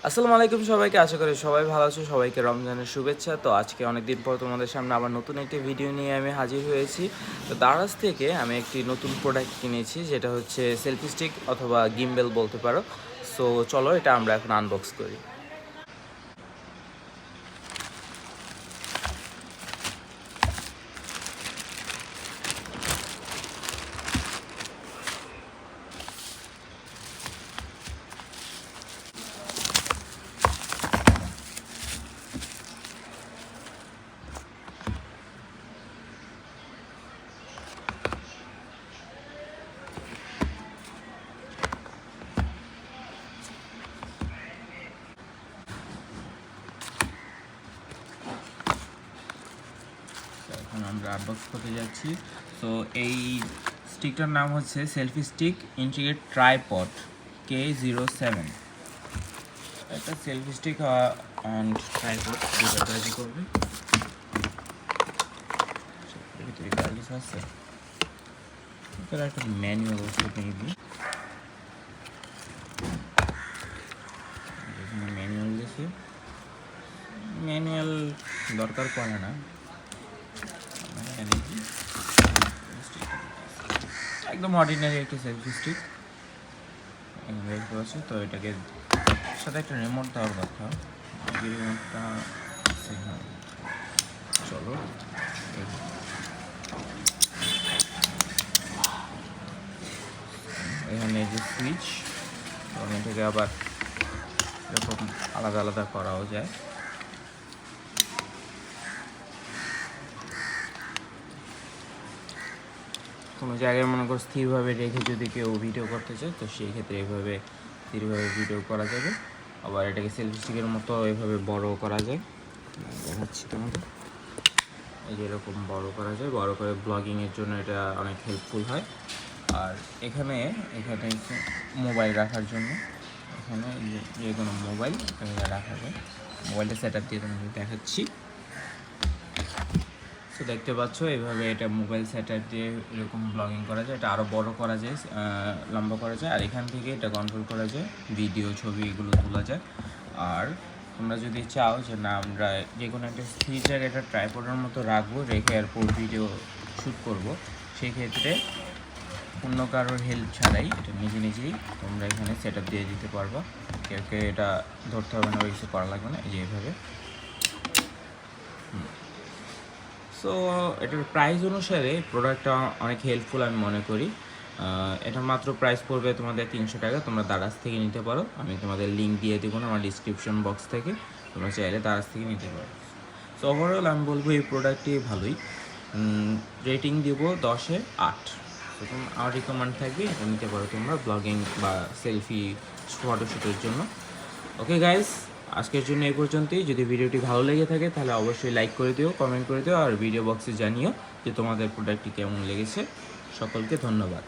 আসসালামু আলাইকুম সবাইকে, আশা করি সবাই ভালো আছো। সবাইকে রমজানের শুভেচ্ছা। তো আজকে অনেকদিন পর তোমাদের সামনে আবার নতুন একটি ভিডিও নিয়ে আমি হাজির হয়েছি। তো দারাজ থেকে আমি একটি নতুন প্রোডাক্ট কিনেছি, যেটা হচ্ছে সেলফি স্টিক অথবা গিম্বেল বলতে পারো। সো চলো এটা আমরা এখন আনবক্স করি। এখন আমরা আনবক্স করতে যাচ্ছি। তো এই স্টিকটার নাম হচ্ছে selfie stick integrate tripod K07। একটা সেলফি স্টিক অ্যান্ড ট্রাইপড দুটো কাজই করবে। ভিতরে কাজ আছে, এটার একটা ম্যানুয়াল আছে মেবি। এখানে ম্যানুয়াল দিয়েছে, ম্যানুয়াল দরকার পড়ে না। একদম অর্ডিনারি একটা সেলফি স্টিক দেখতে পাচ্ছি। তো এটাকে সাথে একটা রিমোট দেওয়ার কথা। রিমোটটা চলো, এখানে যে সুইচ, এটাকে আবার এরকম আলাদা আলাদা করাও যায়। কোনো জায়গায় মনে করো স্থিরভাবে রেখে যদি কেউ ভিডিও করতে চায়, তো সেই ক্ষেত্রে এইভাবে স্থিরভাবে ভিডিও করা যাবে। আবার এটাকে সেলফি স্টিকের মতো এভাবে বড় করা যায়, দেখাচ্ছি তোমাদের। এই যে এরকম বড় করা যায়, বড় করে ব্লগিংয়ের জন্য এটা অনেক হেল্পফুল হয়। আর এখানে এখানে মোবাইল রাখার জন্য, এখানে যে কোনো মোবাইল এখানে রাখা যায়। মোবাইলটা সেট আপ দিয়ে তোমাদের দেখাচ্ছি। তো দেখতে পাচ্ছ এইভাবে এটা মোবাইল সেট আপ দিয়ে এরকম ব্লগিং করা যায়। এটা আরও বড় করা যায়, লম্বা করা যায়। আর এখান থেকে এটা কন্ট্রোল করা যায়, ভিডিও ছবি এগুলো তোলা যায়। আর তোমরা যদি চাও যে না আমরা যে কোনো একটা স্থির জায়গায় একটা ট্রাইপডের মতো রাখবো, রেখে এরপর ভিডিও শ্যুট করব, সেই ক্ষেত্রে অন্য কারোর হেল্প ছাড়াই এটা নিজে নিজেই তোমরা এখানে সেট আপ দিয়ে দিতে পারবা। কেউ এটা ধরতে হবে না, ওই কিছু করা লাগবে না। এই যে এইভাবে। সো এটার প্রাইস অনুসারে প্রোডাক্টটা অনেক হেল্পফুল আমি মনে করি। এটার মাত্র প্রাইস পড়বে তোমাদের 300 টাকা। তোমরা দারাজ থেকে নিতে পারো, আমি তোমাদের লিঙ্ক দিয়ে দেবো না আমার ডিসক্রিপশন বক্স থেকে, তোমরা চাইলে দারাজ থেকে নিতে পারো। সো ওভারঅল আমি বলবো এই প্রোডাক্টটি ভালোই, রেটিং দিব 10-এ 8। তো আমার রিকমেন্ড থাকবে এটা নিতে পারো তোমরা ব্লগিং বা সেলফি ফটোশ্যুটের জন্য। ওকে গাইস, আজকের জন্য এই পর্যন্তই। যদি ভিডিওটি ভালো লেগে থাকে তাহলে অবশ্যই লাইক করে দিও, কমেন্ট করে দিও, আর ভিডিও বক্সে জানিও যে তোমাদের প্রোডাক্টটি কেমন লেগেছে। সকলকে ধন্যবাদ।